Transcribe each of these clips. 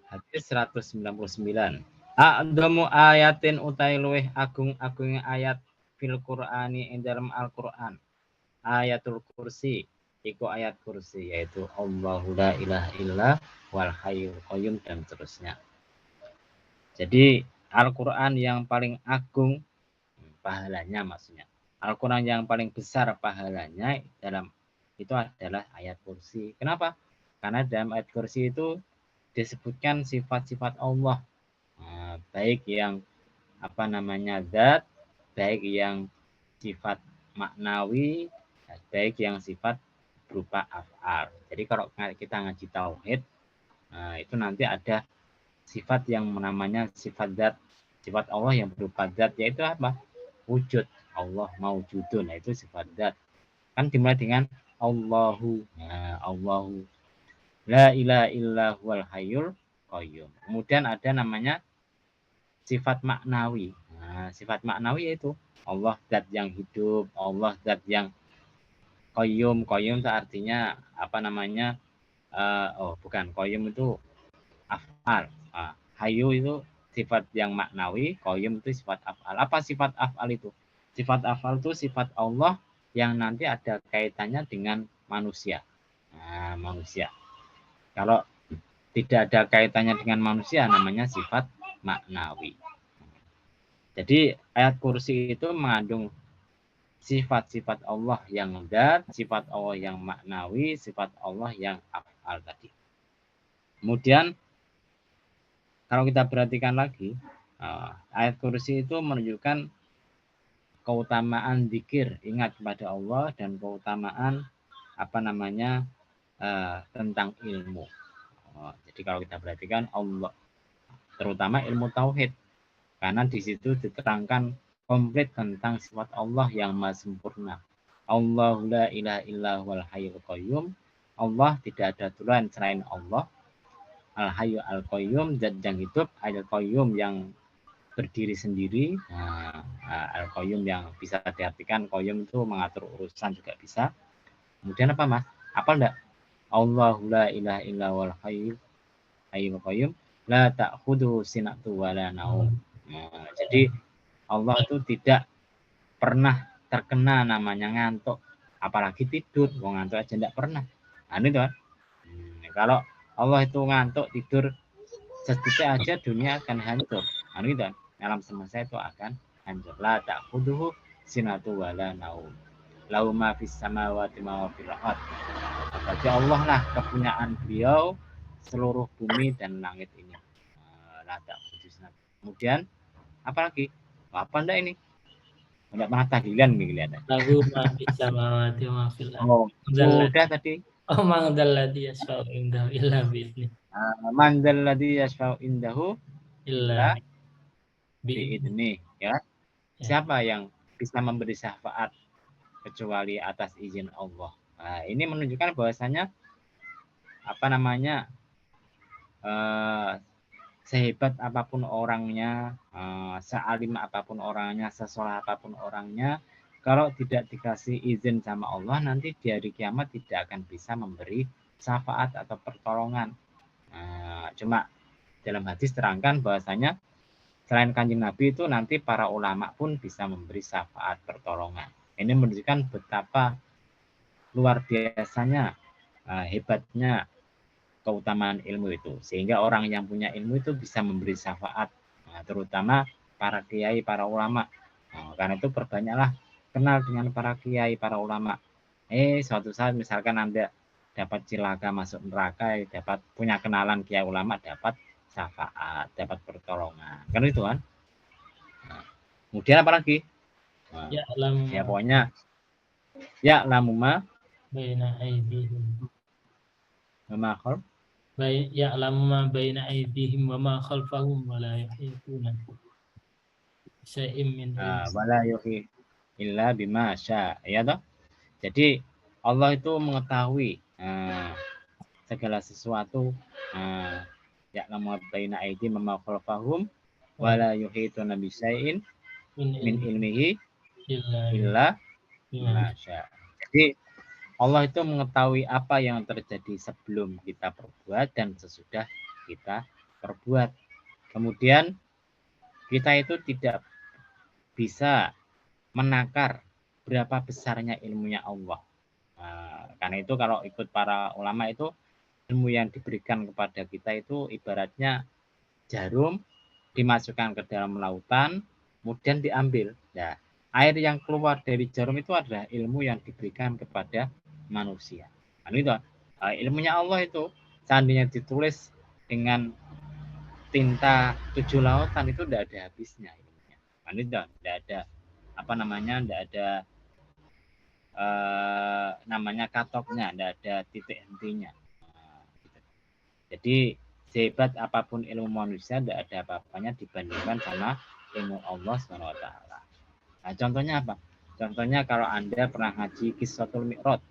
Hadis 199. A'dhamu ayatin utai luweh agung-agung ayat fil Qur'ani ing dalam Al-Qur'an. Ayatul kursi, iku ayat kursi, yaitu Allahu la ilaha illa wal hayyul qayyum dan seterusnya. Jadi Al-Qur'an yang paling agung pahalanya, maksudnya Al-Qur'an yang paling besar pahalanya dalam itu adalah ayat kursi. Kenapa? Karena dalam ayat kursi itu disebutkan sifat-sifat Allah, baik yang zat, baik yang sifat maknawi, baik yang sifat berupa af'al. Jadi kalau kita ngaji tauhid, itu nanti ada sifat yang namanya sifat zat, sifat Allah yang berupa zat, yaitu apa? Wujud. Allah maujudun, nah itu sifat zat. Kan dimulai dengan Allahu, Allahu la ilaha illa huwal hayyul qayyum. Kemudian ada namanya sifat maknawi. Sifat maknawi yaitu Allah zat yang hidup, Allah zat yang qayyum. Qayyum itu artinya bukan, qayyum itu af'al. Hayyu itu sifat yang maknawi, qayyum itu sifat af'al. Apa sifat af'al itu? Sifat af'al itu sifat Allah yang nanti ada kaitannya dengan manusia. Manusia. Kalau tidak ada kaitannya dengan manusia, namanya sifat maknawi. Jadi ayat kursi itu mengandung sifat-sifat Allah yang zat, sifat Allah yang maknawi, sifat Allah yang af'al tadi. Kemudian kalau kita perhatikan lagi, ayat kursi itu menunjukkan keutamaan zikir, ingat kepada Allah, dan keutamaan tentang ilmu. Jadi kalau kita perhatikan Allah, terutama ilmu tauhid, karena di situ diterangkan komplit tentang sifat Allah yang maha sempurna. Allahu la ilaha illa huwal hayyul qayyum. Allah tidak ada Tuhan selain Allah. Al hayyu al qayyum, zat yang hidup, al qayyum yang berdiri sendiri. Al qayyum yang bisa diartikan qayyum itu mengatur urusan juga bisa. Kemudian apa, Mas? Apa enggak? Allahu la ilaha illa huwal hayyul qayyum la ta'khudhuhu sinatun wa la naum. Jadi Allah itu tidak pernah terkena namanya ngantuk, apalagi tidur. Ngantuk aja tidak pernah. Itu kan. Kalau Allah itu ngantuk tidur sedetik aja, dunia akan hancur. Gitu kan. Alam semesta itu akan hancur. La ta'khudhuhu sinatun wa la naum. Lahu ma fis samawati wa fil ardh. Bagi Allah lah kepunyaan beliau seluruh bumi dan langit ini. Kemudian apalagi? Apa enggak ini? Enggak pernah tahlilan nih kelihatan. Lahu ma fis samawati wa fil ardh. Sudah tadi. Man dzalladzi yashfa'u indahu illa bi'idznih. Man dzalladzi yashfa'u indahu illa bi'idznih, ya. Siapa yang bisa memberi syafaat kecuali atas izin Allah? Ini menunjukkan bahwasanya sehebat apapun orangnya, sealim apapun orangnya, sesoleh apapun orangnya, kalau tidak dikasih izin sama Allah, nanti di hari kiamat tidak akan bisa memberi syafaat atau pertolongan. Cuma dalam hadis terangkan bahwasanya selain Kanjeng Nabi itu nanti para ulama pun bisa memberi syafaat pertolongan. Ini menunjukkan betapa luar biasanya, hebatnya keutamaan ilmu itu, sehingga orang yang punya ilmu itu bisa memberi syafaat, terutama para kiai, para ulama. Karena itu perbanyaklah kenal dengan para kiai, para ulama. Suatu saat misalkan Anda dapat cilaka masuk neraka, dapat punya kenalan kiai ulama, dapat syafaat, dapat pertolongan. Kan itu kan. Kemudian apa lagi? Ya pokoknya ya lamuma baina aydihim ma khalf ya'lamu ma baina aydihim wa ma khalfahum wa la yuhituna syai'in min wala yuhi illa bima syaa, ya toh. Jadi Allah itu mengetahui segala sesuatu, ya'lamu ma baina aydihim wa ma khalfahum wa la yuhituna bi syai'in min ilmihi illa bima syaa. Jadi Allah itu mengetahui apa yang terjadi sebelum kita perbuat dan sesudah kita perbuat. Kemudian kita itu tidak bisa menakar berapa besarnya ilmunya Allah. Karena itu kalau ikut para ulama itu ilmu yang diberikan kepada kita itu ibaratnya jarum dimasukkan ke dalam lautan, kemudian diambil. Nah, air yang keluar dari jarum itu adalah ilmu yang diberikan kepada manusia. Nah, itu ilmunya Allah itu seandainya ditulis dengan tinta 7 lautan itu tidak ada habisnya ilmunya. Nah, itu tidak ada apa namanya, tidak ada namanya katoknya, tidak ada titik hentinya. Jadi sehebat apapun ilmu manusia tidak ada apa-apanya dibandingkan sama ilmu Allah SWT. Nah, contohnya apa? Contohnya kalau Anda pernah ngaji Qissatul Mi'raj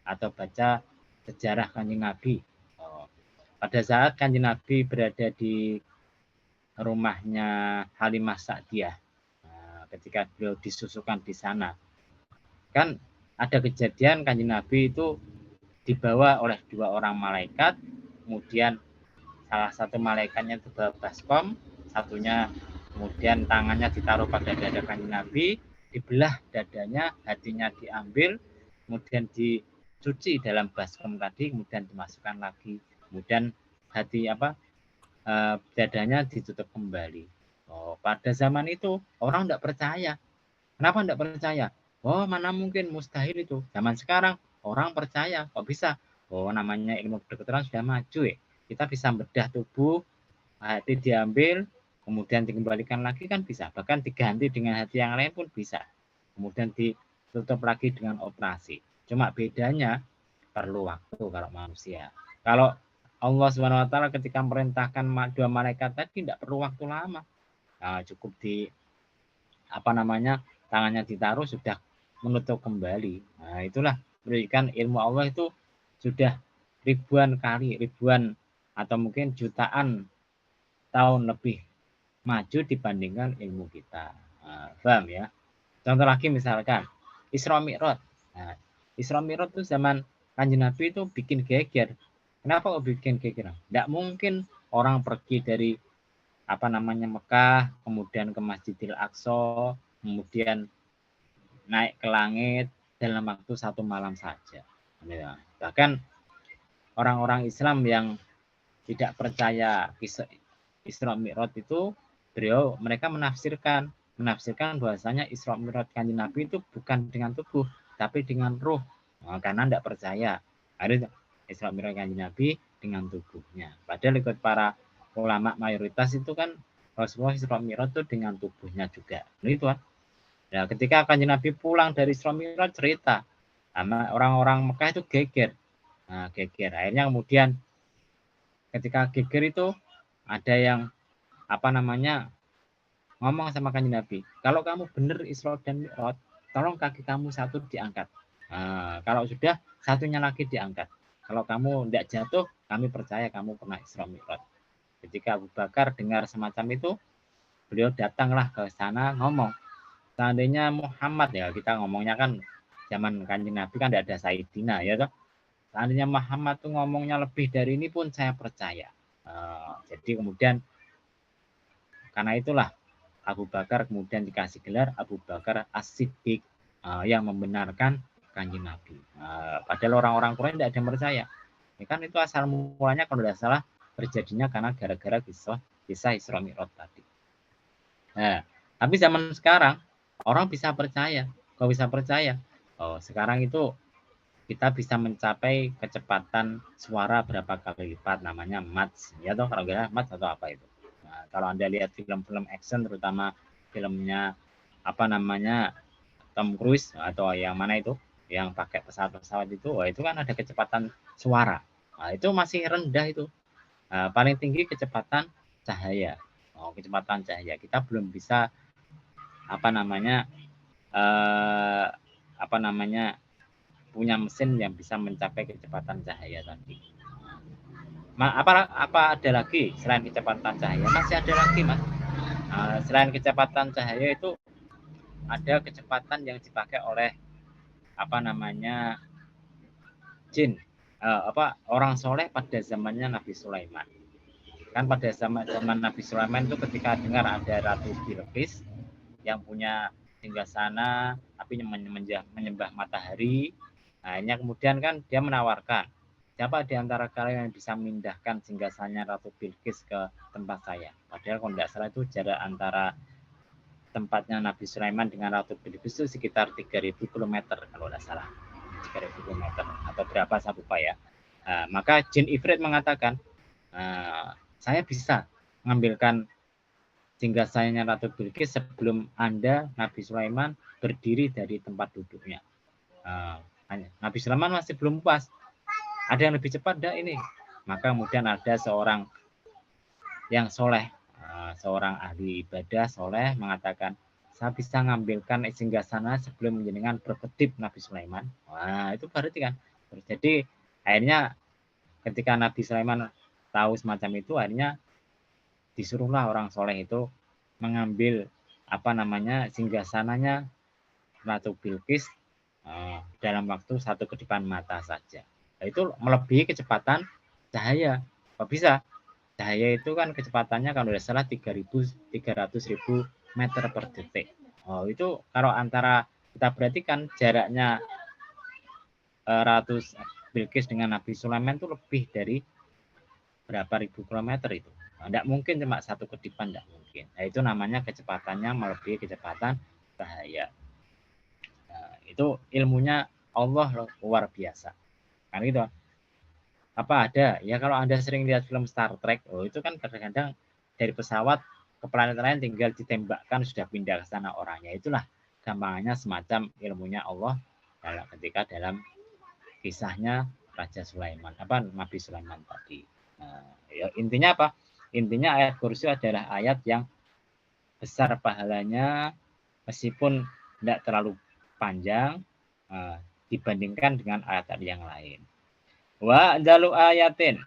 atau baca sejarah Kanjeng Nabi. Pada saat Kanjeng Nabi berada di rumahnya Halimah Sa'diyah, ketika beliau disusukan di sana, kan ada kejadian Kanjeng Nabi itu dibawa oleh 2 orang malaikat, kemudian salah satu malaikatnya itu bawa baskom, satunya kemudian tangannya ditaruh pada dada Kanjeng Nabi, dibelah dadanya, hatinya diambil, kemudian dicuci dalam baskom tadi, kemudian dimasukkan lagi, kemudian hati dadanya ditutup kembali. Pada zaman itu orang tidak percaya. Kenapa tidak percaya? Mana mungkin, mustahil itu. Zaman sekarang orang percaya, kok bisa? Namanya ilmu kedokteran sudah maju ya. Kita bisa bedah tubuh, hati diambil, kemudian dikembalikan lagi kan bisa. Bahkan diganti dengan hati yang lain pun bisa. Kemudian ditutup lagi dengan operasi. Cuma bedanya perlu waktu kalau manusia. Kalau Allah SWT ketika merintahkan 2 malaikat tadi tidak perlu waktu lama. Cukup tangannya ditaruh sudah menutup kembali. Itulah berikan ilmu Allah itu sudah ribuan kali, ribuan atau mungkin jutaan tahun lebih maju dibandingkan ilmu kita. Paham ya? Contoh lagi misalkan Isra Mi'raj. Isra Mi'raj itu zaman Kanjeng Nabi itu bikin geger. Kenapa kok bikin geger? Tidak mungkin orang pergi dari Mekah, kemudian ke Masjidil Aqsa, kemudian naik ke langit dalam waktu 1 malam saja. Bahkan orang-orang Islam yang tidak percaya Isra Mi'raj itu, mereka menafsirkan bahwasanya Isra Mi'raj Kanjeng Nabi itu bukan dengan tubuh, tapi dengan ruh. Karena tidak percaya ada Isra Mi'raj Kanjeng Nabi dengan tubuhnya. Padahal ikut para ulama mayoritas itu kan Rasulullah Isra Mi'raj itu dengan tubuhnya juga. Itu kan. Nah, ketika Kanjeng Nabi pulang dari Isra Mi'raj cerita, orang-orang Mekah itu geger. Geger. Akhirnya kemudian ketika geger itu ada yang ngomong sama Kanjeng Nabi, kalau kamu benar Isra dan Mi'raj, tolong kaki kamu satu diangkat. Kalau sudah, satunya lagi diangkat. Kalau kamu tidak jatuh, kami percaya kamu pernah Isra Mi'raj. Ketika Abu Bakar dengar semacam itu, beliau datanglah ke sana ngomong, seandainya Muhammad, ya kita ngomongnya kan zaman Kanjeng Nabi kan tidak ada Sayyidina ya toh. Seandainya Muhammad tuh ngomongnya lebih dari ini pun saya percaya. Jadi kemudian karena itulah Abu Bakar kemudian dikasih gelar Abu Bakar As-Siddiq, yang membenarkan Kanjeng Nabi. Padahal orang-orang Quraisy tidak ada yang percaya. Ya kan itu asal mulanya kalau tidak salah terjadinya karena gara-gara kisah Isra Mi'raj tadi. Tapi zaman sekarang orang bisa percaya. Kok bisa percaya? Sekarang itu kita bisa mencapai kecepatan suara berapa kali lipat, namanya Mach. Ya toh, kalau nggak Mach atau apa itu. Kalau Anda lihat film-film action, terutama filmnya Tom Cruise atau yang mana itu, yang pakai pesawat-pesawat itu, itu kan ada kecepatan suara. Itu masih rendah itu. Paling tinggi kecepatan cahaya. Kecepatan cahaya kita belum bisa punya mesin yang bisa mencapai kecepatan cahaya tadi. Apa ada lagi selain kecepatan cahaya? Masih ada lagi, Mas. Selain kecepatan cahaya itu ada kecepatan yang dipakai oleh jin orang soleh pada zamannya Nabi Sulaiman. Kan pada zaman Nabi Sulaiman itu ketika dengar ada Ratu Bilqis yang punya singgasana tapi menyembah matahari, akhirnya kemudian kan dia menawarkan, siapa di antara kalian yang bisa memindahkan singgasananya Ratu Bilqis ke tempat saya. Padahal kalau tidak salah itu jarak antara tempatnya Nabi Sulaiman dengan Ratu Bilqis itu sekitar 3.000 km kalau tidak salah, 3.000 km atau berapa saya lupa ya. Maka jin Ifrit mengatakan, saya bisa mengambilkan singgasananya Ratu Bilqis sebelum Anda, Nabi Sulaiman, berdiri dari tempat duduknya. Nabi Sulaiman masih belum puas. Ada yang lebih cepat dah ini. Maka kemudian ada seorang yang soleh, seorang ahli ibadah soleh mengatakan, saya bisa mengambilkan singgasana sebelum menjenengan berkedip Nabi Sulaiman. Wah, itu berarti kan. Jadi akhirnya ketika Nabi Sulaiman tahu semacam itu, akhirnya disuruhlah orang soleh itu mengambil singgasananya Ratu Bilqis dalam waktu satu kedipan mata saja. Nah, itu melebihi kecepatan cahaya. Kok bisa? Cahaya itu kan kecepatannya kalau tidak salah 300.000 meter per detik. Itu kalau antara kita perhatikan jaraknya Ratu Bilqis dengan Nabi Sulaiman itu lebih dari berapa ribu kilometer itu. Tidak mungkin cuma satu kedipan, tidak mungkin. Nah, itu namanya kecepatannya melebihi kecepatan cahaya. Itu ilmunya Allah luar biasa. Kan gitu. Apa ada? Ya kalau Anda sering lihat film Star Trek, itu kan kadang-kadang dari pesawat ke planet lain tinggal ditembakkan sudah pindah ke sana orangnya. Itulah gampangannya semacam ilmunya Allah ketika dalam kisahnya Raja Sulaiman, Nabi Sulaiman tadi. Ya, intinya apa? Intinya ayat kursi adalah ayat yang besar pahalanya meskipun tidak terlalu panjang dibandingkan dengan ayat yang lain. Wa dalu ayatin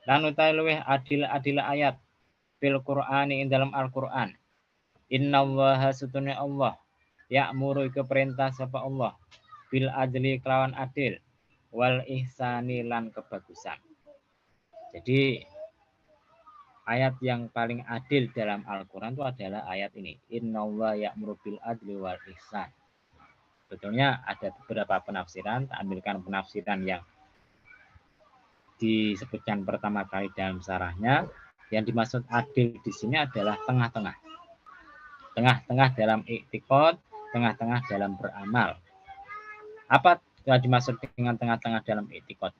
lan utawi luweh adil ayat fil Qur'ani ing dalam Al-Qur'an. Innallaha satune Allah ya'muru iku perintah sapa Allah bil adli kelawan adil wal ihsani lan kebagusan. Jadi ayat yang paling adil dalam Al-Quran itu adalah ayat ini. Innallaha ya'muru bil adli wal ihsan. Betulnya ada beberapa penafsiran, ambilkan penafsiran yang disebutkan pertama kali dalam syarahnya. Yang dimaksud adil di sini adalah tengah-tengah. Tengah-tengah dalam i'tiqad, tengah-tengah dalam beramal. Apa yang dimaksud dengan tengah-tengah dalam i'tiqad?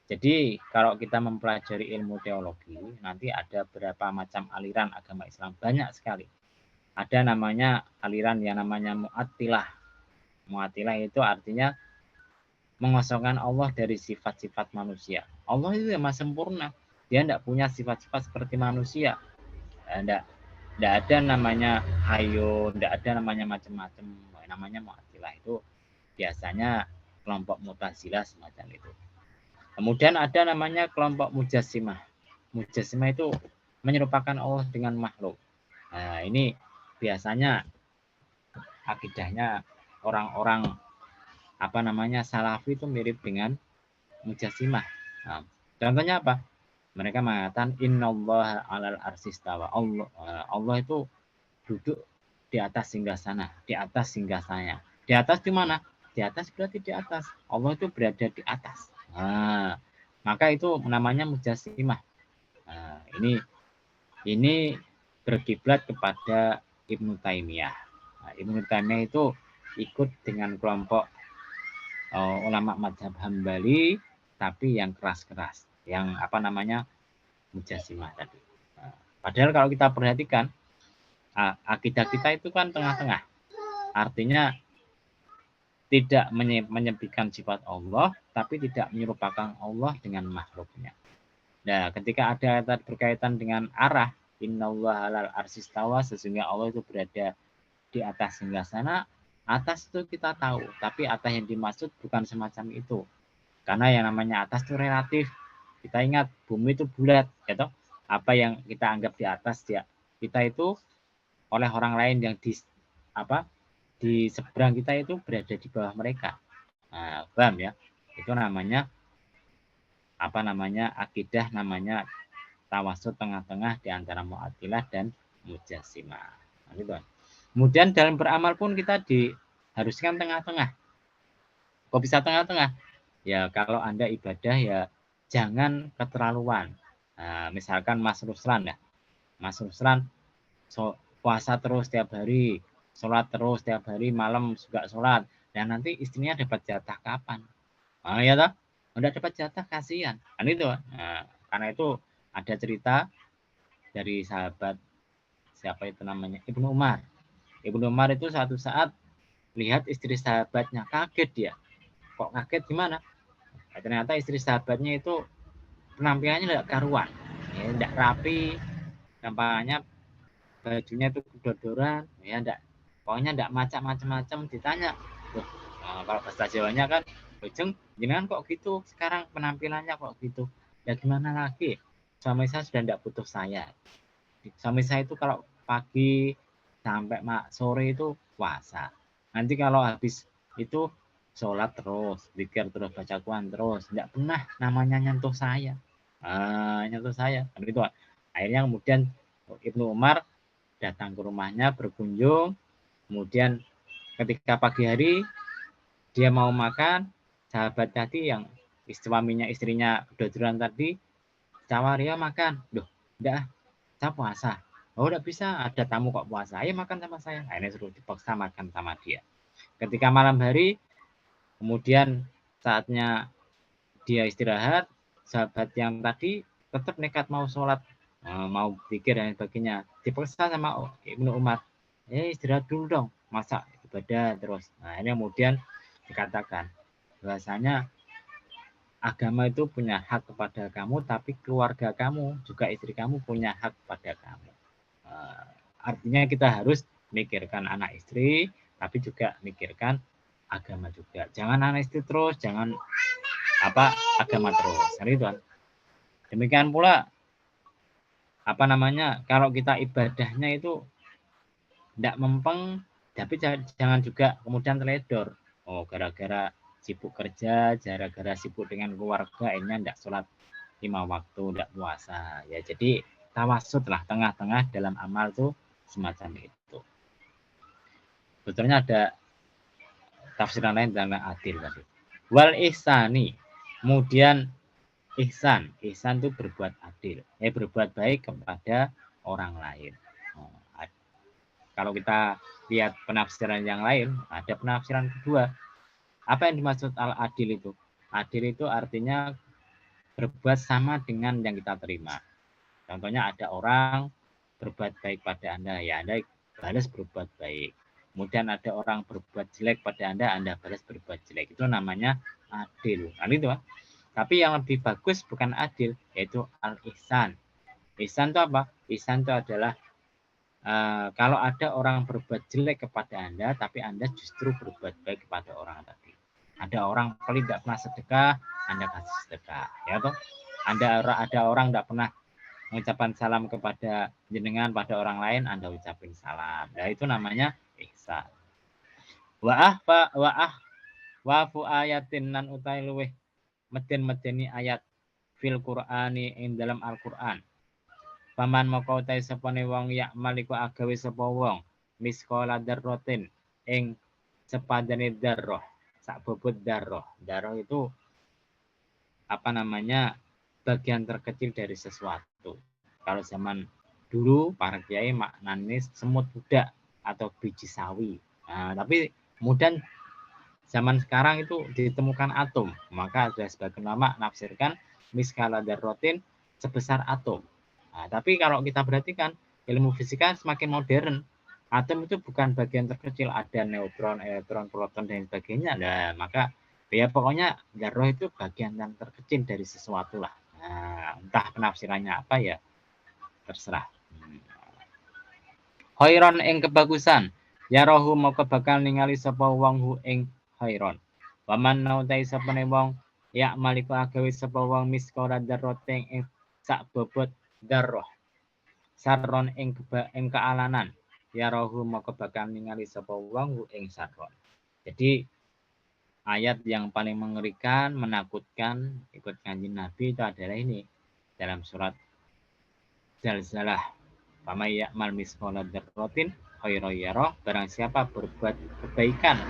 Jadi kalau kita mempelajari ilmu teologi, nanti ada beberapa macam aliran agama Islam, banyak sekali. Ada namanya aliran yang namanya Mu'attilah. Mu'attilah itu artinya mengosongkan Allah dari sifat-sifat manusia. Allah itu yang maha sempurna. Dia tidak punya sifat-sifat seperti manusia. Tidak ada namanya hayo, tidak ada namanya macam-macam. Namanya Mu'attilah itu biasanya kelompok Mu'tazilah semacam itu. Kemudian ada namanya kelompok Mujassimah. Mujassimah itu menyerupakan Allah dengan makhluk. Nah, ini biasanya akidahnya orang-orang Salafi itu mirip dengan Mujassimah. Nah, contohnya apa? Mereka mengatakan innallaha 'alal arsistawa. Allah itu duduk di atas singgasana, di atas singgasanya. Di atas di mana? Di atas berarti di atas. Allah itu berada di atas. Maka itu namanya Mujassimah. Ini berkiblat kepada Ibnu Taimiyah. Ibnu Taimiyah itu ikut dengan kelompok ulama mazhab Hambali, tapi yang keras-keras, yang Mujassimah tadi. Padahal kalau kita perhatikan akidah kita itu kan tengah-tengah. Artinya tidak menyebikan sifat Allah, tapi tidak menyerupakan Allah dengan makhluknya. Nah, ketika ada berkaitan dengan arah, innallaha 'alal arsistawa, sesungguhnya Allah itu berada di atas singgasana. Atas itu kita tahu, tapi atas yang dimaksud bukan semacam itu. Karena yang namanya atas itu relatif. Kita ingat bumi itu bulat, gitu. Apa yang kita anggap di atas kita itu oleh orang lain yang di seberang kita itu berada di bawah mereka. Paham ya? Itu namanya akidah namanya tawasud tengah-tengah di antara Mu'tazilah dan Mujassimah. Nah, gitu. Kemudian dalam beramal pun kita diharuskan tengah-tengah. Kok bisa tengah-tengah? Ya kalau Anda ibadah ya jangan keterlaluan. Nah, misalkan Mas Ruslan ya. Mas Ruslan puasa terus tiap hari, sholat terus tiap hari, malam juga sholat. Dan nanti istrinya dapat jatah kapan? Ah ya toh? Udah dapat jatah kasihan. Kan itu. Nah, karena itu ada cerita dari sahabat siapa itu namanya Ibnu Umar. Ibnu Umar itu suatu saat lihat istri sahabatnya, kaget dia. Kok kaget gimana? Nah, ternyata istri sahabatnya itu penampilannya tidak karuan, ya, tidak rapi, tampaknya bajunya itu kedodoran, ya tidak, pokoknya tidak macam-macam. Ditanya, kalau bahasa Jawanya kan, Bojeng, jenengan kok gitu sekarang penampilannya kok gitu? Ya gimana lagi? Suami saya sudah tidak butuh saya. Suami saya itu kalau pagi sampai sore itu puasa. Nanti kalau habis itu sholat terus, zikir terus, baca Quran terus, tidak pernah namanya nyentuh saya. Nyentuh saya. Itu. Akhirnya kemudian Ibnu Umar datang ke rumahnya berkunjung. Kemudian ketika pagi hari dia mau makan, sahabat tadi yang istrinya kedodoran tadi, cawaria makan. Loh, enggak, saya puasa. Oh, udah bisa, ada tamu kok puasa. Ayo makan sama saya. Akhirnya suruh dipaksa makan sama dia. Ketika malam hari, kemudian saatnya dia istirahat, sahabat yang tadi tetap nekat mau sholat, mau pikir dan sebagainya. Dipaksa sama Ibnu Umar. Istirahat dulu dong, masa ibadah terus. Nah, ini kemudian dikatakan bahwasanya agama itu punya hak kepada kamu, tapi keluarga kamu, juga istri kamu punya hak kepada kamu. Artinya kita harus mikirkan anak istri, tapi juga mikirkan agama juga. Jangan anak istri terus, jangan agama terus. Itu kan. Demikian pula kalau kita ibadahnya itu tidak mempeng, tapi jangan juga kemudian teledor. Gara-gara sibuk kerja, gara-gara sibuk dengan keluarga, akhirnya tidak sholat 5 waktu, tidak puasa. Ya jadi tawasud lah, tengah-tengah dalam amal tuh semacam itu. Sebetulnya ada tafsiran lain tentang adil tadi. Wal ihsani, kemudian ihsan itu berbuat adil, berbuat baik kepada orang lain. Kalau kita lihat penafsiran yang lain, ada penafsiran kedua. Apa yang dimaksud al-adil itu? Adil itu artinya berbuat sama dengan yang kita terima. Contohnya ada orang berbuat baik pada Anda, ya Anda balas berbuat baik. Kemudian ada orang berbuat jelek pada Anda balas berbuat jelek. Itu namanya adil. Kan itu. Tapi yang lebih bagus bukan adil, yaitu al-ihsan. Ihsan itu apa? Ihsan itu adalah kalau ada orang berbuat jelek kepada Anda, tapi Anda justru berbuat baik kepada orang tadi. Ada orang pelit tidak pernah sedekah, Anda kasih sedekah. Ya toh? Ada orang tidak pernah mengucapkan salam kepada jenengan pada orang lain, Anda ucapin salam. Nah, itu namanya ihsan. Wa fu ayatin nan utai luweh meden-medeni ayat fil Qur'ani ing dalam Al-Qur'an. Paman moko utai sepone wong yak maliku agawe sapa wong miskola darrotin ing sepadane darroh, sak bobot darroh. Darroh itu bagian terkecil dari sesuatu. Kalau zaman dulu para kiai maknanya semut budak atau biji sawi. Nah, tapi kemudian zaman sekarang itu ditemukan atom, maka ada sebagian ulama nafsirkan miskala darrotin sebesar atom. Nah, tapi kalau kita perhatikan ilmu fisika semakin modern, atom itu bukan bagian terkecil, ada neutron, elektron, proton dan sebagainya. Nah, maka ya pokoknya darroh itu bagian yang terkecil dari sesuatu lah. Nah, entah penafsirannya apa ya terserah. Khairon ing kebagusan, ya rohu mau bakal ningali sapa wong hu ing khairon. Waman nautai sapane wong ya maliku agawe sapa wong miskola darroting ing sak bobot darroh. Sarron ing kealanan, ya rohu mau bakal ningali sapa wong hu ing sarron. Jadi ayat yang paling mengerikan, menakutkan ikut kanjeng Nabi itu adalah ini dalam surat Zalzalah. Faman ya'mal misqala dzarratin khairan yarah, barang siapa berbuat kebaikan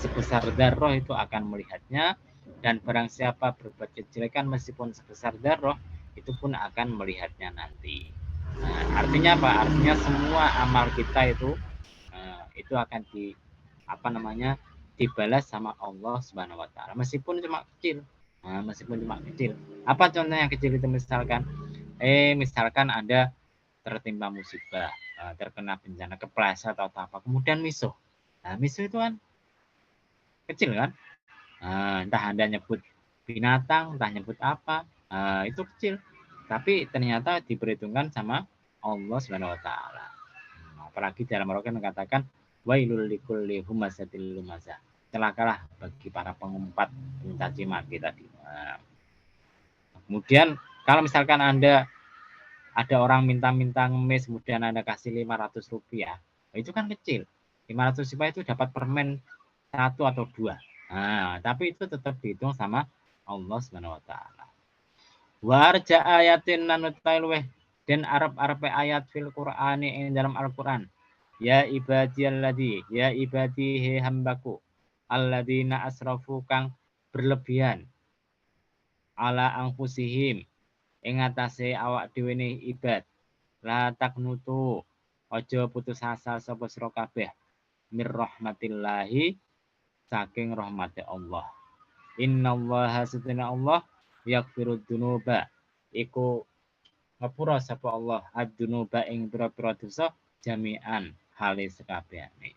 sebesar dzarrah itu akan melihatnya, dan barang siapa berbuat kejelekan meskipun sebesar dzarrah itu pun akan melihatnya nanti. Nah, artinya apa? Artinya semua amal kita itu akan dibalas sama Allah Subhanahu wa taala meskipun cuma kecil. Nah, meskipun cuma kecil. Apa contoh yang kecil itu misalkan misalkan Anda tertimpa musibah, terkena bencana kepleset atau apa, kemudian misuh. Nah, misuh itu kan kecil kan? Entah Anda nyebut binatang, entah nyebut apa, itu kecil. Tapi ternyata diperhitungkan sama Allah Subhanahu wa taala. Apalagi dalam Al-Qur'an mengatakan wailul likulli humazatil lumazah. Celakalah bagi para pengumpat pencaci maki tadi. Kemudian kalau misalkan Anda ada orang minta-minta ngemis kemudian Anda kasih 500 rupiah, itu kan kecil. 500 rupiah itu dapat permen 1 atau 2. Nah, tapi itu tetap dihitung sama Allah Subhanahu wa taala. Warja ayatin nanutailweh dan arab ayat fil Qur'ani ing dalam Al-Qur'an. Ya ibadiyalladzi, ya ibadi he hambaku, alladzina asrafu kang berlebihan ala anfusihim ing atase awak dhewe ne ibad. La taknutu, aja putus asa sapa sira kabeh mir rahmatillahi saking rahmate Allah. Innallaha satana Allah yaghfirud dzunuba, iku ngapura sapa Allah ad-dzunuba ing pira-pira dosa jami'an hale sekabehane.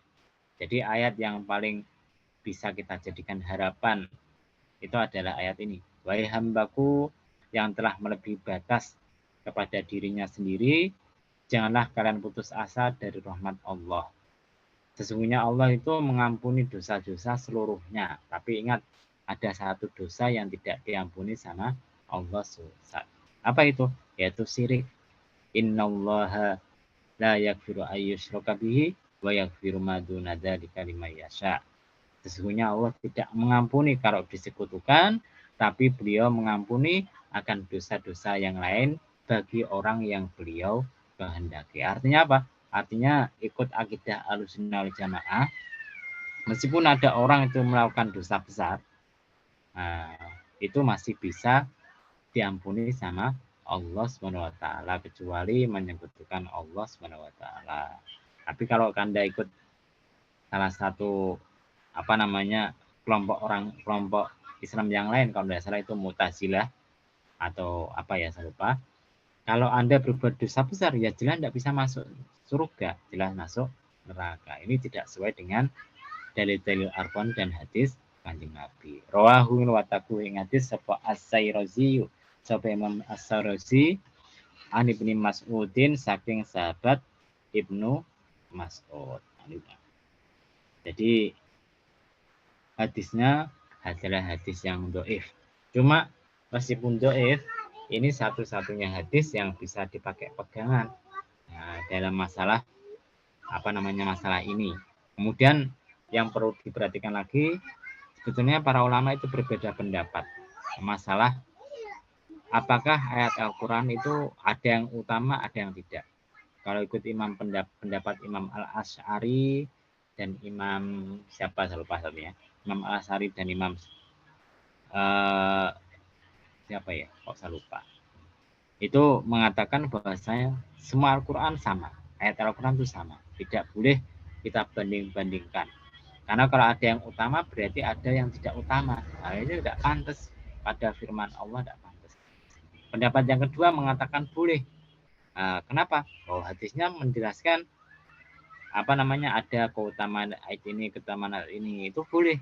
Jadi ayat yang paling bisa kita jadikan harapan itu adalah ayat ini. Wahai hambaku yang telah melebihi batas kepada dirinya sendiri, janganlah kalian putus asa dari rahmat Allah. Sesungguhnya Allah itu mengampuni dosa-dosa seluruhnya. Tapi ingat, ada satu dosa yang tidak diampuni sama Allah. Apa itu? Yaitu syirik. Innallaha la yaghfiru ayyushraka bihi wa yaghfiru ma duna dzalika liman yasha. Sesungguhnya Allah tidak mengampuni kalau disekutukan, tapi beliau mengampuni akan dosa-dosa yang lain bagi orang yang beliau kehendaki. Artinya apa? Artinya ikut akidah Ahlussunnah wal Jamaah, meskipun ada orang itu melakukan dosa besar, itu masih bisa diampuni sama Allah Subhanahu wa taala kecuali menyekutukan Allah Subhanahu wa taala. Tapi kalau Anda ikut salah satu kelompok Islam yang lain, kalau tidak salah itu Mu'tazilah atau apa ya, saya lupa. Kalau Anda berbuat dosa besar, ya jelas tidak bisa masuk surga, jelas masuk neraka. Ini tidak sesuai dengan dalil-dalil Al-Qur'an dan hadis Kanjeng Nabi. Rawahu wa taqu ing hadis sapa As-Sairazi, sapa Imam As-Sairazi an Ibnu Mas'udin saking sahabat Ibnu Mas'ud. Jadi hadisnya adalah hadis yang dhaif. Cuma meskipun dhaif, ini satu-satunya hadis yang bisa dipakai pegangan dalam masalah masalah ini. Kemudian yang perlu diperhatikan lagi, sebetulnya para ulama itu berbeda pendapat masalah apakah ayat Al-Quran itu ada yang utama, ada yang tidak. Kalau ikut pendapat Imam Al-Asy'ari dan Imam siapa saya lupa satunya, Imam Al-Asy'ari dan Imam siapa ya, kok saya lupa. Itu mengatakan bahwasanya semua Al-Quran sama, ayat Al-Quran itu sama, tidak boleh kita banding-bandingkan. Karena kalau ada yang utama berarti ada yang tidak utama. Nah, ini tidak pantas pada firman Allah, tidak pantas. Pendapat yang kedua mengatakan boleh. Kenapa? Hadisnya menjelaskan ada keutamaan ayat ini, keutamaan ayat ini, itu boleh.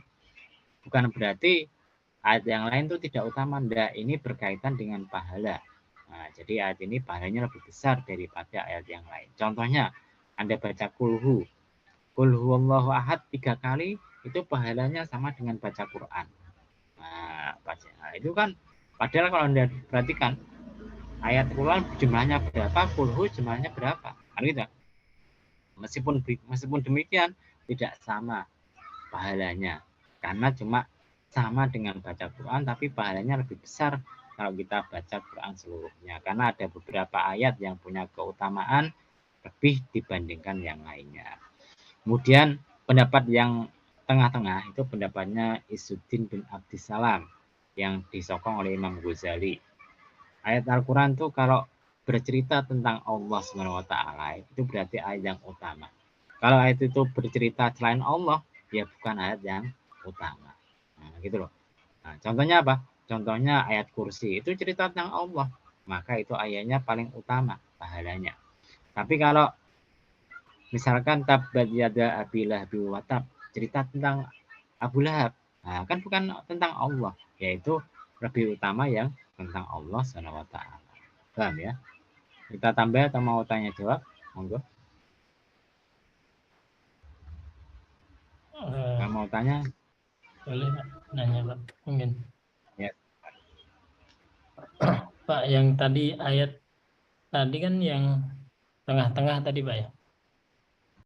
Bukan berarti ayat yang lain itu tidak utama. Tidak, ini berkaitan dengan pahala. Jadi ayat ini pahalanya lebih besar daripada ayat yang lain. Contohnya, Anda baca kulhu huwallahu ahad 3 kali, itu pahalanya sama dengan baca Quran. Itu kan, padahal kalau Anda perhatikan, ayat Quran jumlahnya berapa, kulhu jumlahnya berapa. Gitu. Meskipun demikian, tidak sama pahalanya. Karena cuma sama dengan baca Quran, tapi pahalanya lebih besar kalau kita baca Quran seluruhnya. Karena ada beberapa ayat yang punya keutamaan lebih dibandingkan yang lainnya. Kemudian pendapat yang tengah-tengah itu pendapatnya Izzuddin bin Abdissalam yang disokong oleh Imam Ghazali. Ayat Al-Quran itu kalau bercerita tentang Allah SWT itu berarti ayat yang utama. Kalau ayat itu bercerita selain Allah, ya bukan ayat yang utama. Nah, gitu loh. Nah, contohnya apa? Contohnya ayat kursi itu cerita tentang Allah, maka itu ayatnya paling utama pahalanya. Tapi kalau misalkan tabbat yada abi lahabi wa tab, cerita tentang Abu Lahab, nah, kan bukan tentang Allah, yaitu lebih utama yang tentang Allah SWT. Paham ya? Kita tambah atau mau tanya jawab? Monggo. Kalau mau tanya, Boleh Pak, nanya Pak, mungkin. ya. Pak, yang tadi ayat tadi kan yang tengah-tengah tadi Pak ya.